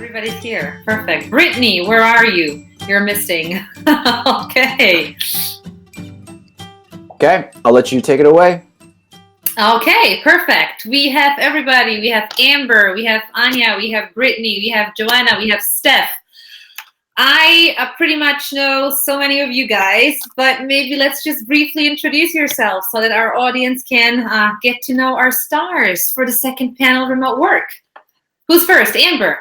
everybody's here. Perfect. Brittnee, where are you? You're missing. Okay. Okay, I'll let you take it away. Okay, perfect. We have everybody. We have Amber, we have Ania, we have Brittnee, we have Joanna, we have Steph. I pretty much know so many of you guys, but maybe let's just briefly introduce yourselves so that our audience can get to know our stars for the second panel, remote work. Who's first? Amber.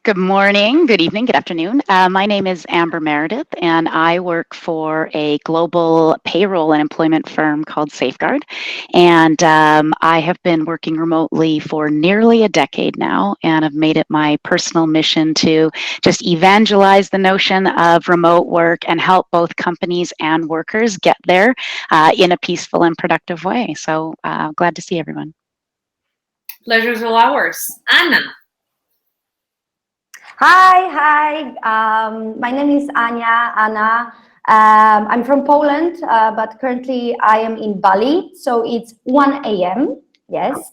Good morning, good evening, good afternoon. My name is Amber Merideth, and I work for a global payroll and employment firm called Safeguard. And I have been working remotely for nearly a decade now, and have made it my personal mission to just evangelize the notion of remote work and help both companies and workers get there in a peaceful and productive way. So glad to see everyone. Pleasure's all ours. Anna. Hi. My name is Ania. I'm from Poland, but currently I am in Bali, so it's 1 a.m. Yes.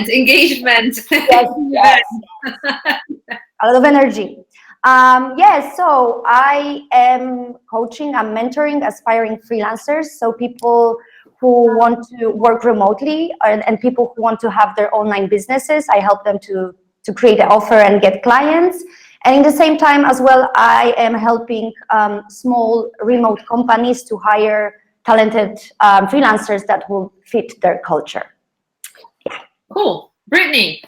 Engagement. Yes. A lot of energy. Yes, so I am coaching and mentoring aspiring freelancers, so people who want to work remotely and people who want to have their online businesses. I help them to create an offer and get clients. And in the same time as well, I am helping small remote companies to hire talented freelancers that will fit their culture. Yeah. Cool. Brittnee.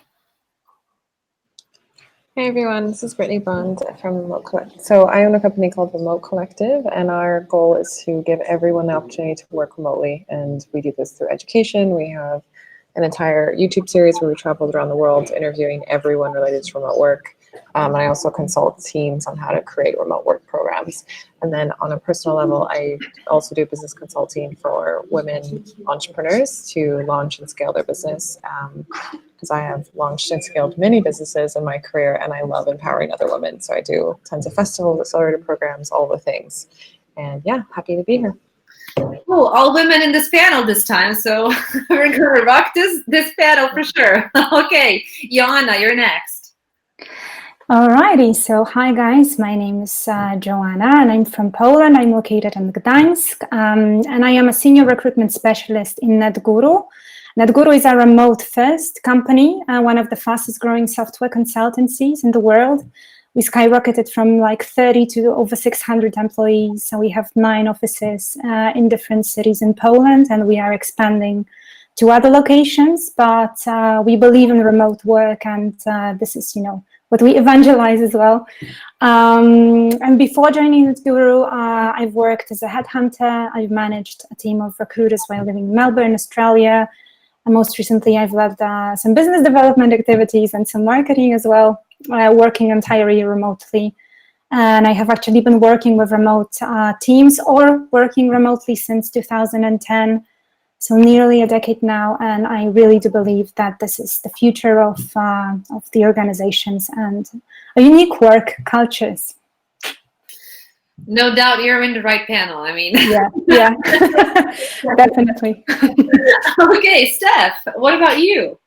Hey everyone, this is Brittnee Bond from Remote Collective. So I own a company called Remote Collective, and our goal is to give everyone the opportunity to work remotely. And we do this through education. We have an entire YouTube series where we traveled around the world interviewing everyone related to remote work. And I also consult teams on how to create remote work programs. And then on a personal level, I also do business consulting for women entrepreneurs to launch and scale their business. Because I have launched and scaled many businesses in my career, and I love empowering other women. So I do tons of festivals, accelerator programs, all the things. And yeah, happy to be here. Cool. All women in this panel this time, so we're gonna rock this panel for sure. Okay, Joanna, you're next. Alrighty, so hi guys, my name is Joanna and I'm from Poland. I'm located in Gdańsk and I am a senior recruitment specialist in Netguru. Netguru is a remote-first company, one of the fastest growing software consultancies in the world. We skyrocketed from like 30 to over 600 employees. So we have 9 offices in different cities in Poland, and we are expanding to other locations, but we believe in remote work, and this is, what we evangelize as well. And before joining Netguru, I've worked as a headhunter. I've managed a team of recruiters while living in Melbourne, Australia. And most recently, I've led some business development activities and some marketing as well, working entirely remotely. And I have actually been working with remote teams or working remotely since 2010. So nearly a decade now, and I really do believe that this is the future of the organizations and a unique work cultures. No doubt you're in the right panel. I mean, yeah, definitely. Okay, Steph, what about you?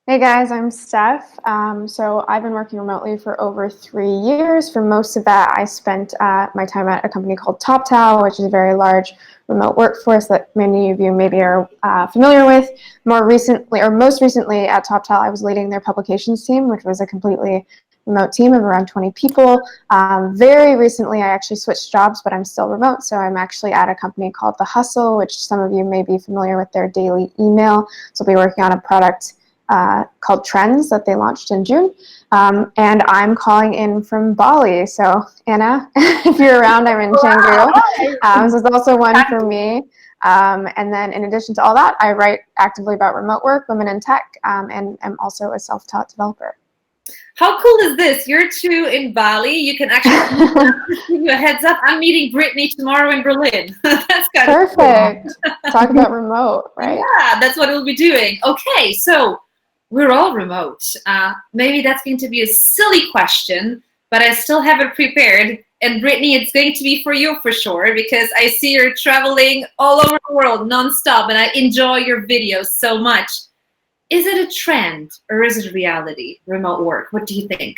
Hey guys, I'm Steph. So I've been working remotely for over 3 years. For most of that, I spent my time at a company called Toptal, which is a very large remote workforce that many of you maybe are familiar with. Most recently at Toptal, I was leading their publications team, which was a completely remote team of around 20 people. Very recently, I actually switched jobs, but I'm still remote. So I'm actually at a company called The Hustle, which some of you may be familiar with their daily email. So I'll be working on a product called Trends that they launched in June. And I'm calling in from Bali. So Anna, if you're around, I'm in Canggu. So it's also one for me. And then in addition to all that, I write actively about remote work, women in tech, and I'm also a self-taught developer. How cool is this? You're 2 in Bali. You can actually give you a heads up. I'm meeting Brittnee tomorrow in Berlin. That's kind of perfect. Talk about remote, right? Yeah, that's what we'll be doing. Okay, so we're all remote. Maybe that's going to be a silly question, but I still have it prepared. And Brittnee, it's going to be for you for sure, because I see you're traveling all over the world nonstop, and I enjoy your videos so much. Is it a trend or is it reality, remote work? What do you think?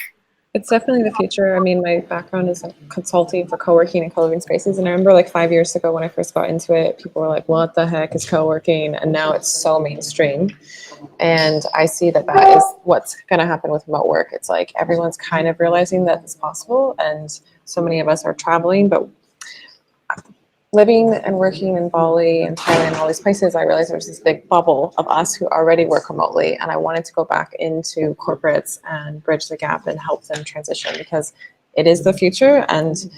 It's definitely the future. I mean, my background is consulting for co-working and co-living spaces. And I remember like 5 years ago when I first got into it, people were like, what the heck is co-working? And now it's so mainstream. And I see that that is what's going to happen with remote work. It's like everyone's kind of realizing that it's possible. And so many of us are traveling, but living and working in Bali and Thailand, all these places, I realized there's this big bubble of us who already work remotely. And I wanted to go back into corporates and bridge the gap and help them transition, because it is the future and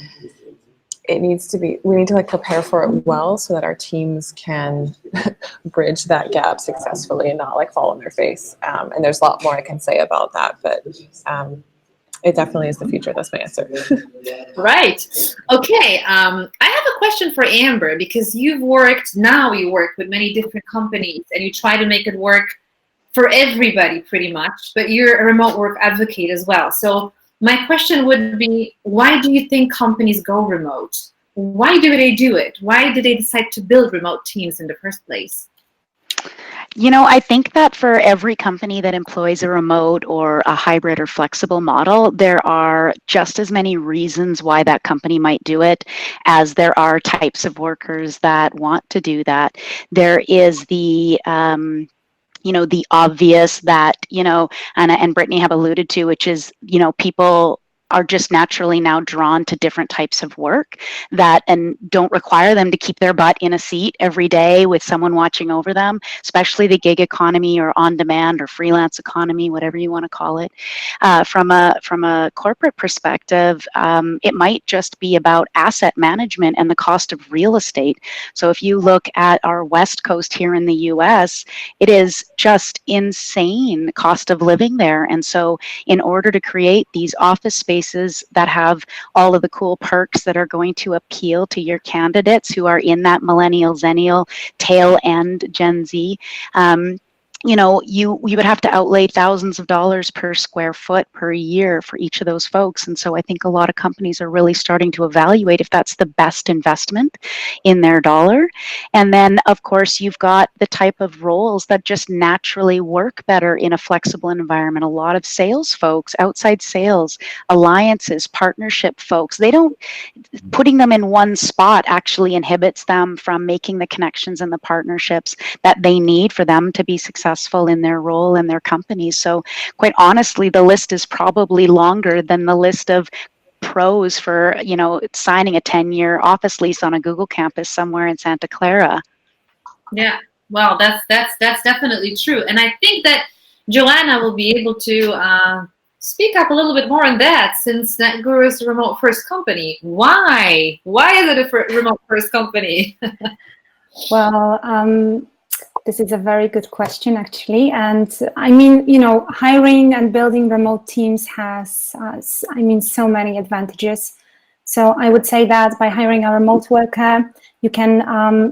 it needs to be, we need to like prepare for it well so that our teams can bridge that gap successfully and not like fall on their face. And there's a lot more I can say about that, but it definitely is the future. That's my answer. Right. Okay. I have a question for Amber, because you work with many different companies and you try to make it work for everybody pretty much, but you're a remote work advocate as well. So my question would be, why do you think companies go remote? Why do they do it? Why did they decide to build remote teams in the first place? You know, I think that for every company that employs a remote or a hybrid or flexible model, there are just as many reasons why that company might do it as there are types of workers that want to do that. There is the the obvious that, Anna and Brittnee have alluded to, which is, people are just naturally now drawn to different types of work that and don't require them to keep their butt in a seat every day with someone watching over them, especially the gig economy or on demand or freelance economy, whatever you want to call it. From a corporate perspective, it might just be about asset management and the cost of real estate. So if you look at our West Coast here in the US, it is just insane cost of living there. And so in order to create these office spaces that have all of the cool perks that are going to appeal to your candidates who are in that millennial, zennial tail end Gen Z, you would have to outlay thousands of dollars per square foot per year for each of those folks. And so I think a lot of companies are really starting to evaluate if that's the best investment in their dollar. And then, of course, you've got the type of roles that just naturally work better in a flexible environment. A lot of sales folks, outside sales, alliances, partnership folks, putting them in one spot actually inhibits them from making the connections and the partnerships that they need for them to be successful in their role and their company. So quite honestly, the list is probably longer than the list of pros for, signing a 10-year office lease on a Google campus somewhere in Santa Clara. Yeah, well, that's definitely true. And I think that Joanna will be able to speak up a little bit more on that, since Netguru is a remote first company. Why? Why is it a remote first company? Well, this is a very good question, actually. And I mean, hiring and building remote teams has, so many advantages. So I would say that by hiring a remote worker, you can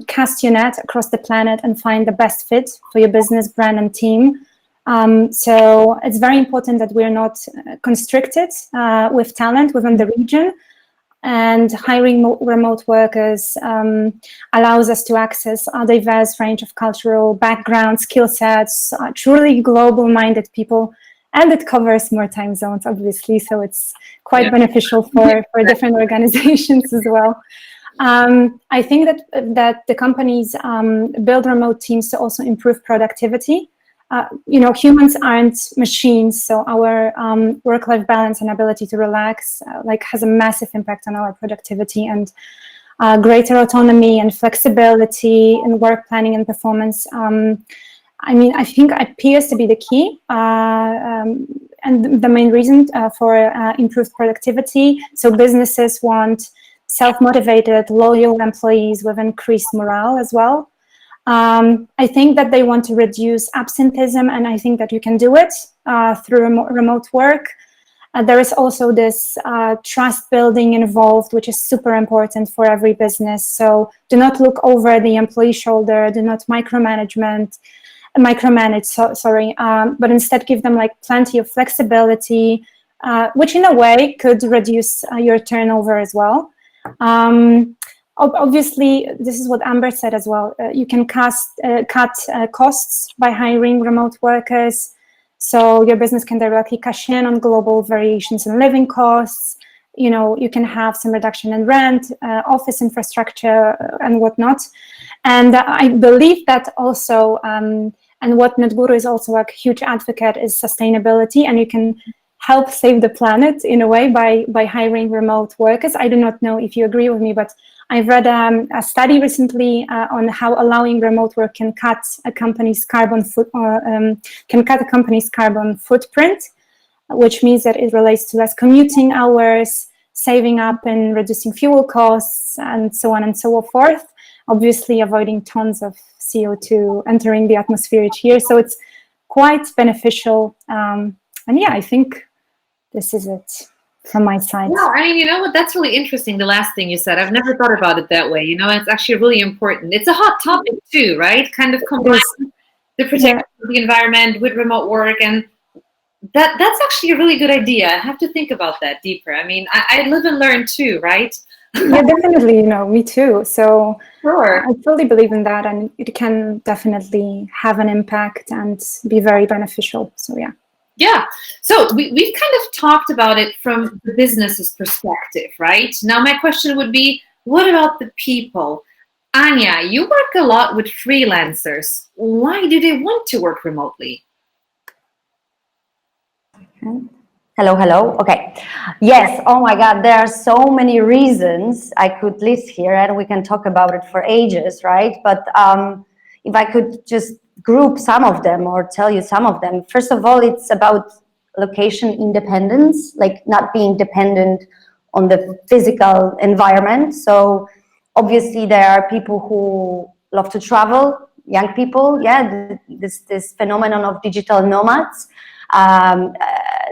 cast your net across the planet and find the best fit for your business, brand, and team. So it's very important that we're not constricted with talent within the region. And hiring remote workers allows us to access a diverse range of cultural backgrounds, skill sets, truly global-minded people, and it covers more time zones, obviously, so it's quite beneficial for different organizations as well. I think that the companies build remote teams to also improve productivity. Humans aren't machines, so our work-life balance and ability to relax has a massive impact on our productivity, and greater autonomy and flexibility in work planning and performance. I think appears to be the key and the main reason for improved productivity. So businesses want self-motivated, loyal employees with increased morale as well. I think that they want to reduce absenteeism, and I think that you can do it through remote work. There is also this trust building involved, which is super important for every business. So do not look over the employee's shoulder, do not micromanage, but instead give them plenty of flexibility, which in a way could reduce your turnover as well. obviously, this is what Amber said as well. You can cut costs by hiring remote workers. So your business can directly cash in on global variations in living costs. You can have some reduction in rent, office infrastructure, and whatnot. And I believe that also, and what Netguru is also a huge advocate is sustainability, and you can help save the planet in a way by hiring remote workers. I do not know if you agree with me, but I've read a study recently on how allowing remote work can cut a company's carbon footprint, which means that it relates to less commuting hours, saving up and reducing fuel costs, and so on and so forth. Obviously, avoiding tons of CO2 entering the atmosphere each year. So it's quite beneficial. And yeah, I think this is it from my side. Yeah, I mean, you know what? That's really interesting. The last thing you said, I've never thought about it that way. It's actually really important. It's a hot topic too, right? Kind of combine the protection of the environment with remote work, and that's actually a really good idea. I have to think about that deeper. I mean, I live and learn too, right? Yeah, definitely. Me too. So sure. I fully believe in that, and it can definitely have an impact and be very beneficial. So yeah. Yeah. So we've kind of talked about it from the business's perspective, right? Now my question would be, what about the people? Ania, you work a lot with freelancers. Why do they want to work remotely? Hello. Okay. Yes. Oh my God. There are so many reasons I could list here, and we can talk about it for ages, right? But if I could just group some of them or tell you some of them. First of all, it's about location independence, like not being dependent on the physical environment. So obviously there are people who love to travel, young people, this phenomenon of digital nomads.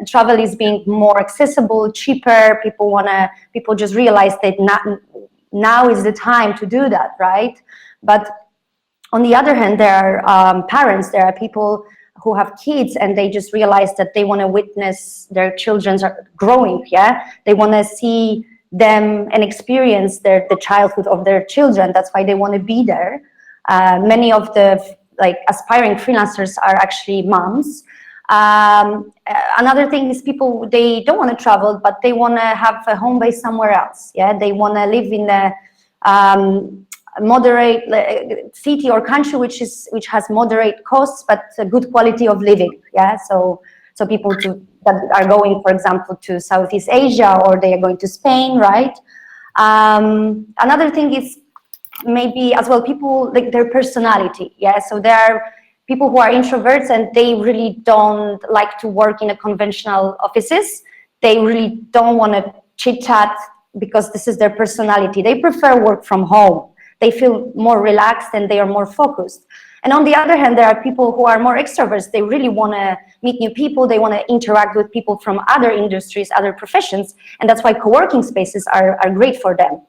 Travel is being more accessible, cheaper. People just realize that now is the time to do that, right? But on the other hand, there are parents, there are people who have kids, and they just realize that they want to witness their children are growing, They want to see them and experience the childhood of their children. That's why they want to be there. Many of the aspiring freelancers are actually moms. Another thing is people, they don't want to travel, but they want to have a home base somewhere else. They want to live in a moderate city or country which has moderate costs but a good quality of living. So people that are going, for example, to Southeast Asia, or they are going to Spain, right? Another thing is maybe as well people like their personality. So there are people who are introverts and they really don't like to work in a conventional offices. They really don't want to chit chat because this is their personality. They prefer work from home. They feel more relaxed and they are more focused. And on the other hand, there are people who are more extroverts. They really want to meet new people. They want to interact with people from other industries, other professions. And that's why co-working spaces are great for them.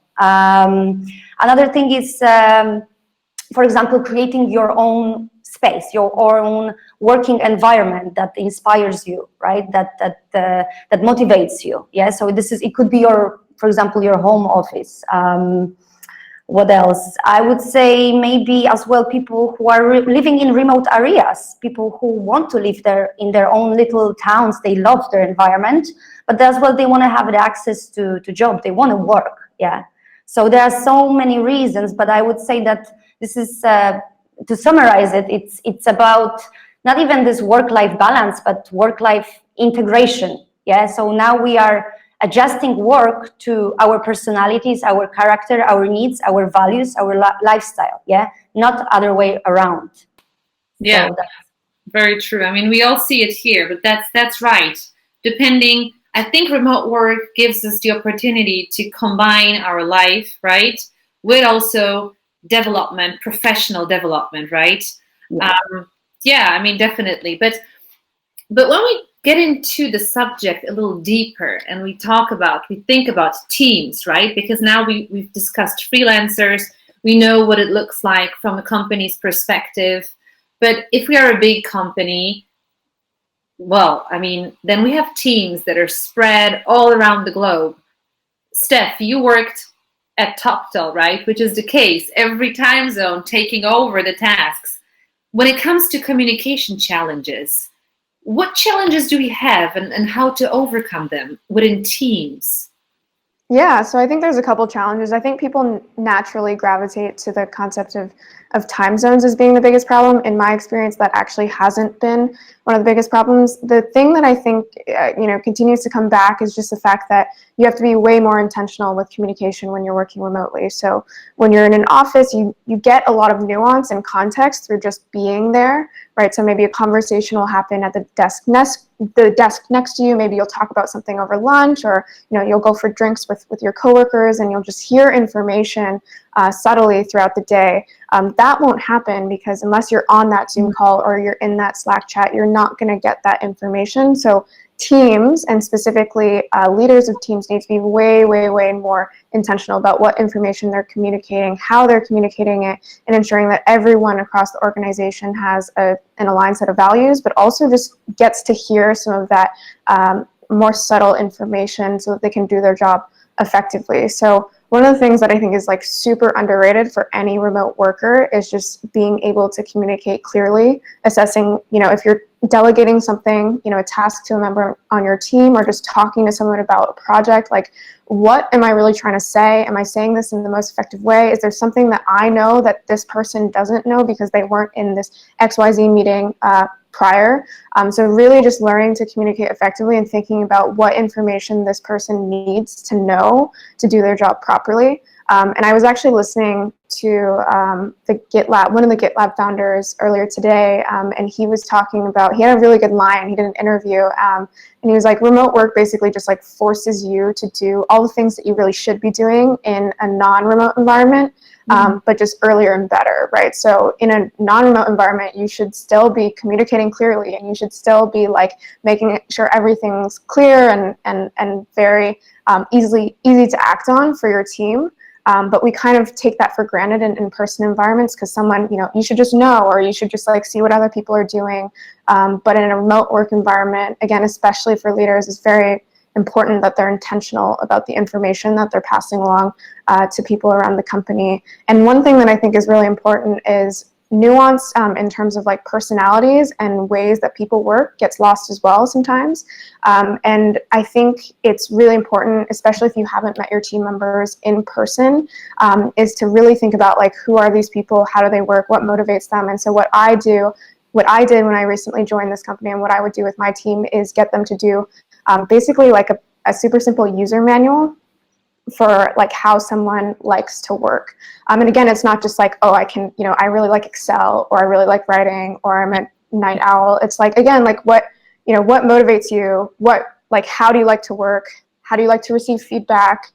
Another thing is, for example, creating your own space, your own working environment that inspires you, right? That motivates you. So it could be for example, your home office. What else? I would say maybe as well people who are living in remote areas, people who want to live there in their own little towns. They love their environment, but as well they want to have the access to job. They want to work. So there are so many reasons, but I would say that this is, to summarize it, it's about not even this work-life balance, but work-life integration. So now we are adjusting work to our personalities, our character, our needs, our values, our lifestyle, not other way around. Yeah, so very true. I mean, we all see it here, but that's right. Depending, I think remote work gives us the opportunity to combine our life, right, with also development, professional development, right? I mean, definitely. But when we get into the subject a little deeper and we think about teams, right? Because now we've discussed freelancers, we know what it looks like from a company's perspective. But if we are a big company, well, I mean, then we have teams that are spread all around the globe. Steph, you worked at Toptal, right? Which is the case, every time zone taking over the tasks. When it comes to communication challenges, what challenges do we have and how to overcome them within teams? Yeah, so I think there's a couple challenges. I think people naturally gravitate to the concept of time zones as being the biggest problem. In my experience, that actually hasn't been one of the biggest problems. The thing that I think continues to come back is just the fact that you have to be way more intentional with communication when you're working remotely. So when you're in an office, you get a lot of nuance and context through just being there, right? So maybe a conversation will happen at the desk next to you. Maybe you'll talk about something over lunch, or you'll go for drinks with your coworkers, and you'll just hear information subtly throughout the day. That won't happen because unless you're on that Zoom call or you're in that Slack chat, you're not going to get that information. So teams, and specifically leaders of teams, need to be way, way, way more intentional about what information they're communicating, how they're communicating it, and ensuring that everyone across the organization has an aligned set of values, but also just gets to hear some of that more subtle information so that they can do their job effectively. So one of the things that I think is like super underrated for any remote worker is just being able to communicate clearly, assessing, if you're delegating something, a task to a member on your team, or just talking to someone about a project, like, what am I really trying to say? Am I saying this in the most effective way? Is there something that I know that this person doesn't know because they weren't in this XYZ meeting prior? So really just learning to communicate effectively and thinking about what information this person needs to know to do their job properly. And I was actually listening to the GitLab, one of the GitLab founders earlier today, and he was talking about, he had a really good line, he did an interview, and he was like, remote work basically just like forces you to do all the things that you really should be doing in a non-remote environment, but just earlier and better, right? So in a non-remote environment, you should still be communicating clearly, and you should still be like making sure everything's clear and very easy to act on for your team. But we kind of take that for granted in in-person environments because someone, you should just know, or you should just like see what other people are doing. But in a remote work environment, again, especially for leaders, it's very important that they're intentional about the information that they're passing along to people around the company. And one thing that I think is really important is nuance in terms of like personalities and ways that people work gets lost as well sometimes. And I think it's really important, especially if you haven't met your team members in person, is to really think about like, who are these people? How do they work? What motivates them? And so what I did when I recently joined this company, and what I would do with my team, is get them to do basically like a super simple user manual for like how someone likes to work. And again, it's not just like, oh, I really like Excel, or I really like writing, or I'm a night owl. It's like, again, like what motivates you? How do you like to work? How do you like to receive feedback?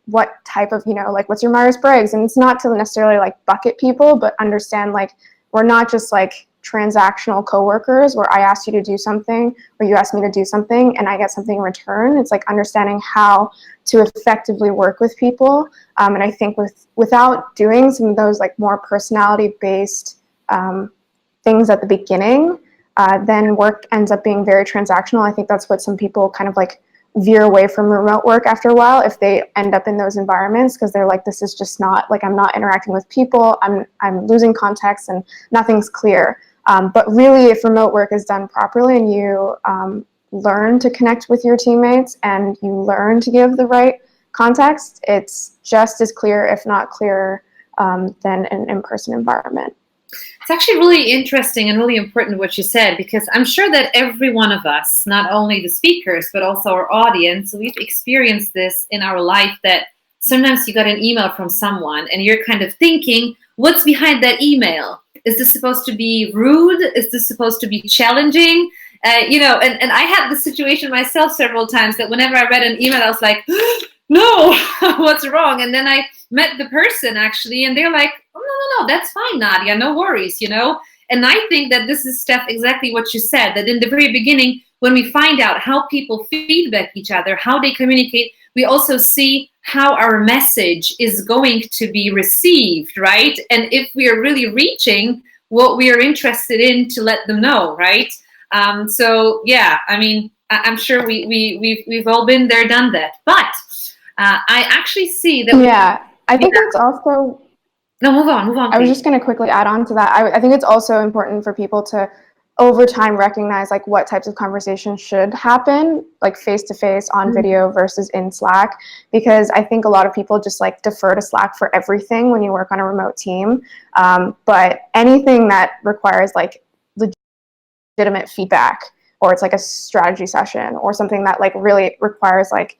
What type of, like, what's your Myers-Briggs? And it's not to necessarily like bucket people, but understand like, we're not just like transactional coworkers where I ask you to do something or you ask me to do something and I get something in return. It's like understanding how to effectively work with people. And I think without doing some of those like more personality-based things at the beginning, then work ends up being very transactional. I think that's what some people kind of like veer away from remote work after a while if they end up in those environments, because they're like, this is just not, like, I'm not interacting with people, I'm losing context and nothing's clear. But really, if remote work is done properly and you learn to connect with your teammates and you learn to give the right context, it's just as clear, if not clearer, than an in-person environment. It's actually really interesting and really important what you said, because I'm sure that every one of us, not only the speakers, but also our audience, we've experienced this in our life, that sometimes you got an email from someone and you're kind of thinking, what's behind that email? Is this supposed to be rude? Is this supposed to be challenging? And I had the situation myself several times that whenever I read an email, I was like, no, what's wrong? And then I met the person actually, and they're like, oh, no, that's fine, Nadia, no worries, And I think that this is, Steph, exactly what you said, that in the very beginning, when we find out how people feedback each other, how they communicate, we also see how our message is going to be received, right? And if we are really reaching what we are interested in, to let them know, right? So yeah, I mean, I'm sure we've all been there, done that. But I actually see that. Yeah, I think it's also. No, move on. I was Please. just going to quickly add on to that. I think it's also important for people to, over time, recognize like what types of conversations should happen, like face to face on video versus in Slack, because I think a lot of people just like defer to Slack for everything when you work on a remote team. But anything that requires like legitimate feedback, or it's like a strategy session, or something that like really requires like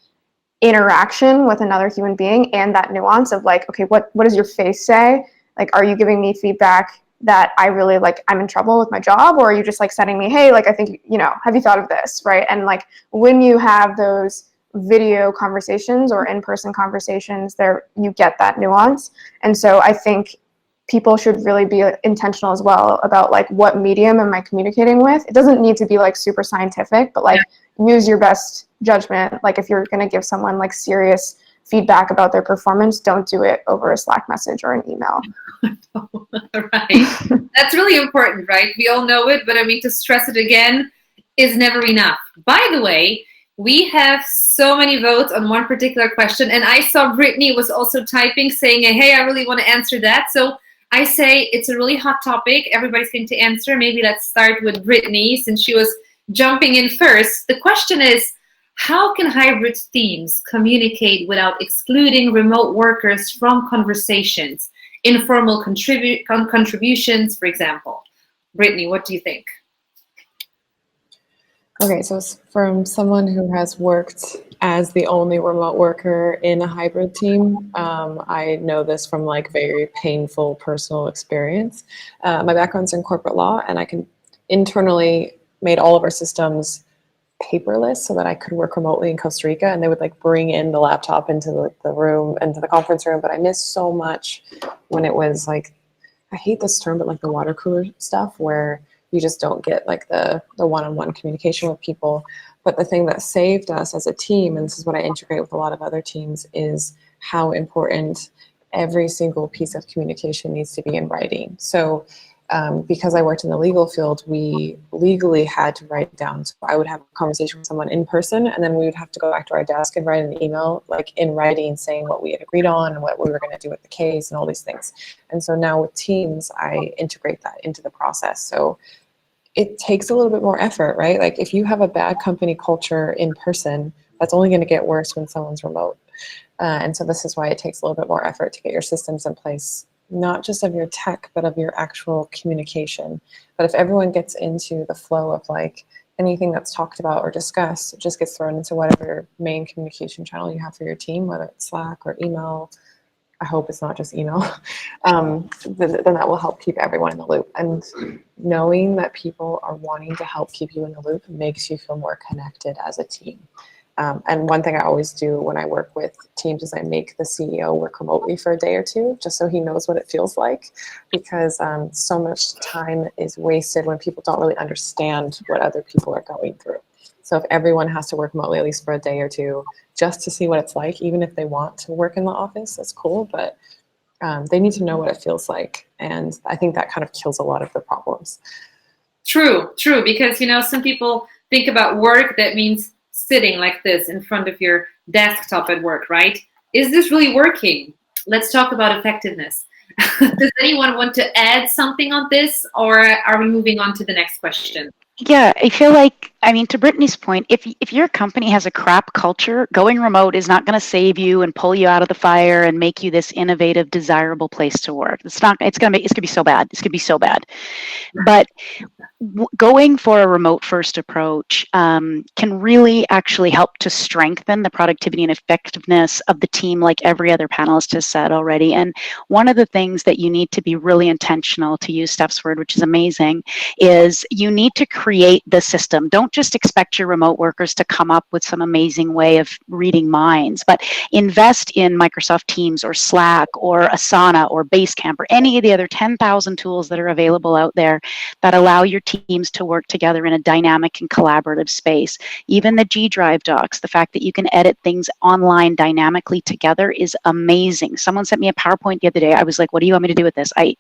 interaction with another human being, and that nuance of like, okay, what does your face say? Like, are you giving me feedback that I really like, I'm in trouble with my job, or are you just like sending me, hey, like, I think, have you thought of this, right? And like, when you have those video conversations or in-person conversations, there you get that nuance. And so I think people should really be intentional as well about like, what medium am I communicating with? It doesn't need to be like super scientific, but like use your best judgment. Like if you're going to give someone like serious feedback about their performance, don't do it over a Slack message or an email. Right. That's really important, right? We all know it, but I mean, to stress it again is never enough. By the way, we have so many votes on one particular question, and I saw Brittnee was also typing saying, hey, I really want to answer that. So I say it's a really hot topic. Everybody's going to answer. Maybe let's start with Brittnee since she was jumping in first. The question is, how can hybrid teams communicate without excluding remote workers from conversations? Informal contributions, for example. Brittnee, what do you think? Okay, so from someone who has worked as the only remote worker in a hybrid team, I know this from like very painful personal experience. My background's in corporate law, and I can internally made all of our systems paperless so that I could work remotely in Costa Rica, and they would like bring in the laptop into the room, into the conference room. But I missed so much when it was like, I hate this term, but like the water cooler stuff where you just don't get like the one-on-one communication with people. But the thing that saved us as a team, and this is what I integrate with a lot of other teams, is how important every single piece of communication needs to be in writing. So because I worked in the legal field, we legally had to write it down. So I would have a conversation with someone in person, and then we would have to go back to our desk and write an email, like in writing, saying what we had agreed on and what we were going to do with the case and all these things. And so now with Teams, I integrate that into the process. So it takes a little bit more effort, right? Like if you have a bad company culture in person, that's only going to get worse when someone's remote. And so this is why it takes a little bit more effort to get your systems in place, not just of your tech, but of your actual communication. But if everyone gets into the flow of like anything that's talked about or discussed, it just gets thrown into whatever main communication channel you have for your team, whether it's Slack or email. I hope it's not just email. Then that will help keep everyone in the loop. And knowing that people are wanting to help keep you in the loop makes you feel more connected as a team. And one thing I always do when I work with teams is I make the CEO work remotely for a day or two, just so he knows what it feels like, because so much time is wasted when people don't really understand what other people are going through. So if everyone has to work remotely at least for a day or two, just to see what it's like, even if they want to work in the office, that's cool, but they need to know what it feels like. And I think that kind of kills a lot of the problems. True, because, some people think about work, that means sitting like this in front of your desktop at work, right? Is this really working? Let's talk about effectiveness. Does anyone want to add something on this, or are we moving on to the next question? Yeah, I feel like, to Brittnee's point, if your company has a crap culture, going remote is not going to save you and pull you out of the fire and make you this innovative, desirable place to work. It's going to be so bad. It's going to be so bad. But going for a remote first approach can really actually help to strengthen the productivity and effectiveness of the team, like every other panelist has said already. And one of the things that you need to be really intentional, to use Steph's word, which is amazing, is you need to create the system. Don't just expect your remote workers to come up with some amazing way of reading minds, but invest in Microsoft Teams or Slack or Asana or Basecamp or any of the other 10,000 tools that are available out there that allow your teams to work together in a dynamic and collaborative space. Even the G Drive docs, the fact that you can edit things online dynamically together is amazing. Someone sent me a PowerPoint the other day. I was like, what do you want me to do with this? I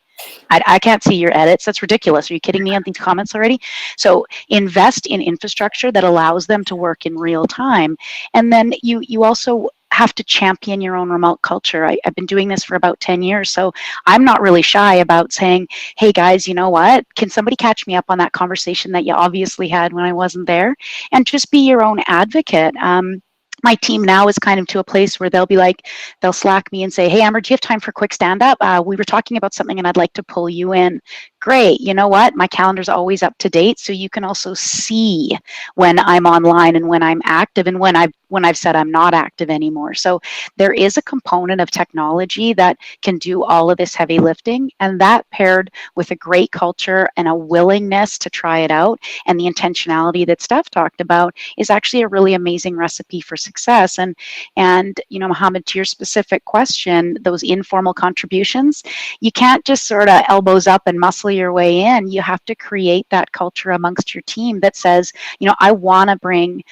can't see your edits. That's ridiculous. Are you kidding me on these comments already? So invest in infrastructure that allows them to work in real time. And then you also have to champion your own remote culture. I've been doing this for about 10 years, so I'm not really shy about saying, hey guys, you know what? Can somebody catch me up on that conversation that you obviously had when I wasn't there? And just be your own advocate. My team now is kind of to a place where they'll Slack me and say, hey, Amber, do you have time for a quick stand up? We were talking about something and I'd like to pull you in. Great. You know what? My calendar's always up to date. So you can also see when I'm online and when I'm active and when I've said I'm not active anymore. So there is a component of technology that can do all of this heavy lifting, and that paired with a great culture and a willingness to try it out and the intentionality that Steph talked about is actually a really amazing recipe for success. And you know, Mohammed, to your specific question, those informal contributions, you can't just sort of elbows up and muscle your way in. You have to create that culture amongst your team that says, you know, I want to bring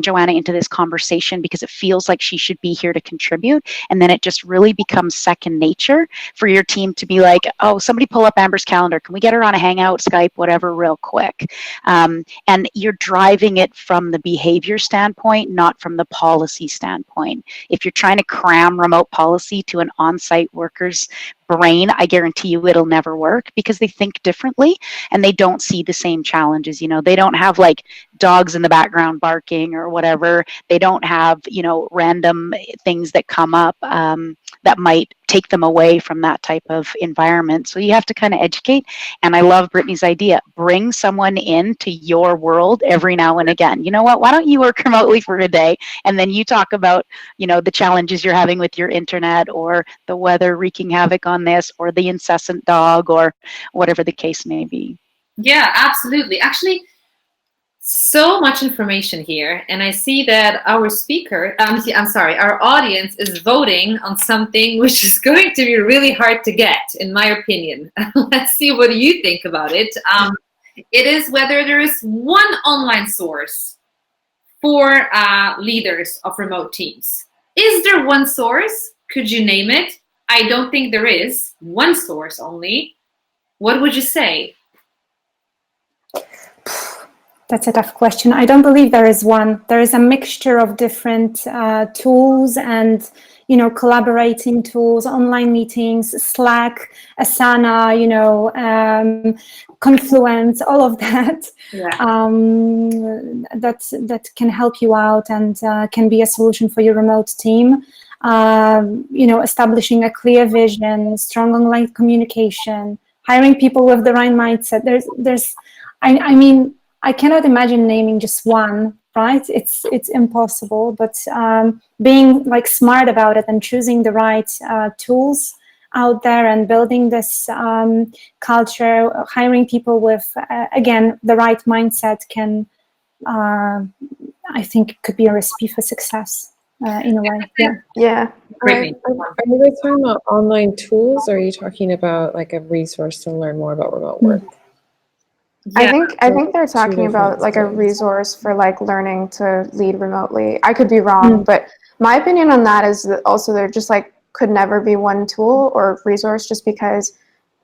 Joanna into this conversation because it feels like she should be here to contribute. And then it just really becomes second nature for your team to be like, oh, somebody pull up Amber's calendar. Can we get her on a Hangout, Skype, whatever, real quick? And you're driving it from the behavior standpoint, not from the policy standpoint. If you're trying to cram remote policy to an on-site worker's brain, I guarantee you it'll never work because they think differently and they don't see the same challenges. You know, they don't have like dogs in the background barking or whatever. They don't have, you know, random things that come up that might take them away from that type of environment. So you have to kind of educate. And I love Brittnee's idea. Bring someone into your world every now and again. You know what? Why don't you work remotely for a day and then you talk about, you know, the challenges you're having with your internet or the weather wreaking havoc on this or the incessant dog or whatever the case may be. Yeah, absolutely. Actually, so much information here, and I see that our our audience is voting on something which is going to be really hard to get, in my opinion. Let's see what you think about it. It is whether there is one online source for leaders of remote teams. Is there one source? Could you name it? I don't think there is. One source only. What would you say? That's a tough question. I don't believe there is one. There is a mixture of different tools and, you know, collaborating tools, online meetings, Slack, Asana, you know, Confluence, all of that. Yeah. That can help you out and can be a solution for your remote team. You know, establishing a clear vision, strong online communication, hiring people with the right mindset. I mean, I cannot imagine naming just one, right? It's impossible, but being like smart about it and choosing the right tools out there and building this culture, hiring people with, again, the right mindset can, I think, could be a recipe for success in a way. Yeah. Yeah. Are you guys talking about online tools or are you talking about like a resource to learn more about remote work? Yeah. I think they're talking about like a resource for like learning to lead remotely. I could be wrong, but my opinion on that is that also there just like could never be one tool or resource, just because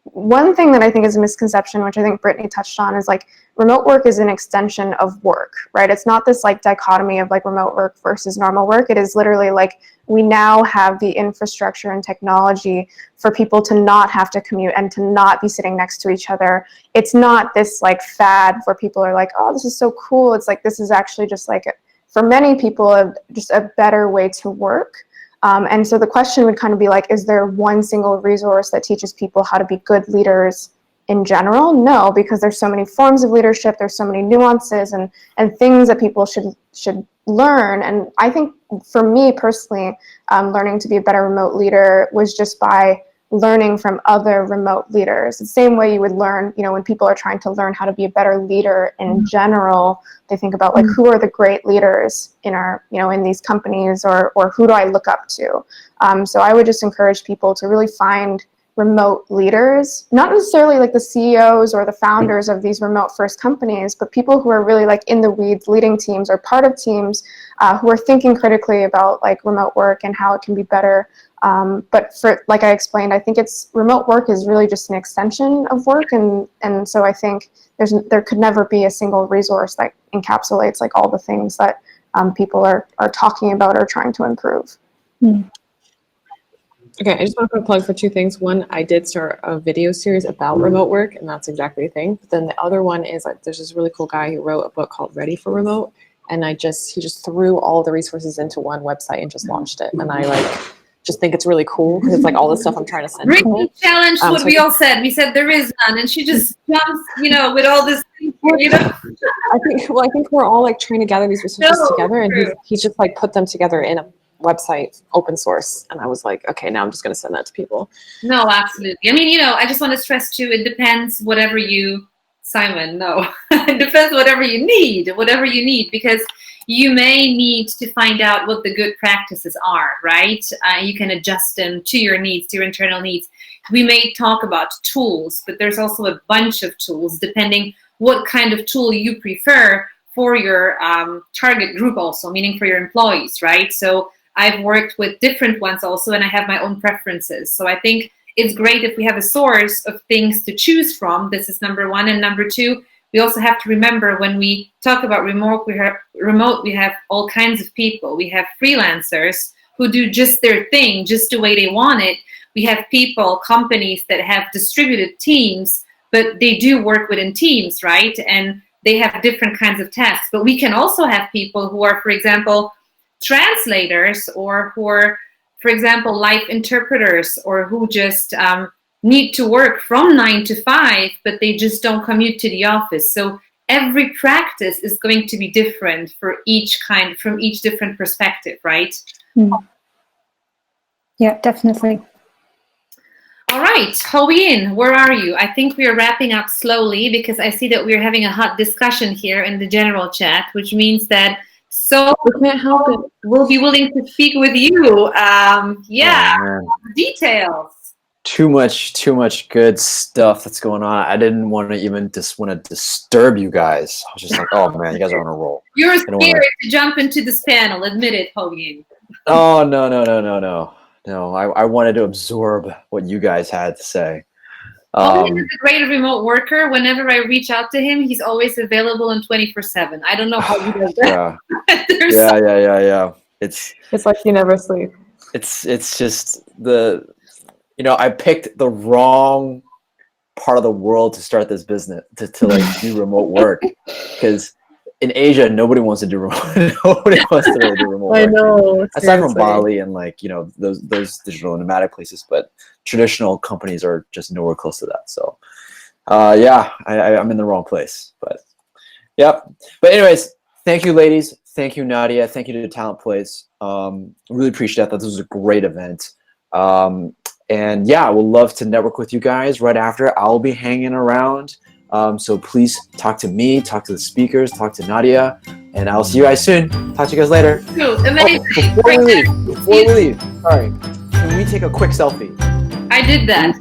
one thing that I think is a misconception, which I think Brittnee touched on, is like remote work is an extension of work, right? It's not this like dichotomy of like remote work versus normal work. It is literally like we now have the infrastructure and technology for people to not have to commute and to not be sitting next to each other. It's not this like fad where people are like, oh, this is so cool. It's like, this is actually just like, for many people, just a better way to work. And so the question would kind of be like, is there one single resource that teaches people how to be good leaders in general? No, because there's so many forms of leadership, there's so many nuances and things that people should learn. And I think for me personally, learning to be a better remote leader was just by learning from other remote leaders. The same way you would learn, you know, when people are trying to learn how to be a better leader in general, they think about like, who are the great leaders in our, you know, in these companies, or who do I look up to? So I would just encourage people to really find remote leaders, not necessarily like the CEOs or the founders of these remote first companies, but people who are really like in the weeds, leading teams or part of teams, who are thinking critically about like remote work and how it can be better. But for, like I explained, I think remote work is really just an extension of work. And so I think there could never be a single resource that encapsulates like all the things that people are talking about or trying to improve. Okay, I just want to put a plug for two things. One, I did start a video series about remote work, and that's exactly the thing. But then the other one is like, there's this really cool guy who wrote a book called Ready for Remote, and he just threw all the resources into one website and just launched it. And I just think it's really cool because it's like all the stuff I'm trying to send. Brittnee challenged what we all said. We said there is none, and she just jumps, with all this, I think we're all like trying to gather these resources together, and he's just like put them together in a website, open source. And I was like, okay, now I'm just going to send that to people. No, absolutely. I mean, I just want to stress too, it depends whatever you, Simon, no, it depends whatever you need, because you may need to find out what the good practices are, right? You can adjust them to your needs, to your internal needs. We may talk about tools, but there's also a bunch of tools depending what kind of tool you prefer for your target group also, meaning for your employees, right? So I've worked with different ones also, and I have my own preferences. So I think it's great if we have a source of things to choose from. This is number one. And number two, we also have to remember when we talk about remote, we have all kinds of people. We have freelancers who do just their thing, just the way they want it. We have people, companies that have distributed teams, but they do work within teams, right? And they have different kinds of tasks. But we can also have people who are, for example, translators, or who are, for example, live interpreters, or who just need to work from 9 to 5, but they just don't commute to the office. So every practice is going to be different for from each different perspective, right? Yeah, definitely. All right, Hoyin, where are you? I think we are wrapping up slowly because I see that we're having a hot discussion here in the general chat, which means that we can't help it. We'll be willing to speak with you. Details. Too much good stuff that's going on. I didn't want to disturb you guys. I was just like, oh man, you guys are on a roll. You're scared to jump into this panel. Admit it, Hoyin. Oh no. I wanted to absorb what you guys had to say. Hoyin is a great remote worker. Whenever I reach out to him, he's always available on 24/7. I don't know how he does that. Yeah. It's like you never sleep. It's just I picked the wrong part of the world to start this business, to like do remote work, because in Asia nobody wants to do remote. Nobody wants to really do remote work. I know. Aside from Bali and those digital nomadic places, but traditional companies are just nowhere close to that. So I'm in the wrong place. But yep. But anyways, thank you, ladies. Thank you, Nadia. Thank you to the Talent Place. Really appreciate that. This was a great event. And yeah, I would love to network with you guys right after. I'll be hanging around. So please talk to me, talk to the speakers, talk to Nadia, and I'll see you guys soon. Talk to you guys later. Amazing. Before we leave, sorry, can we take a quick selfie? I did that.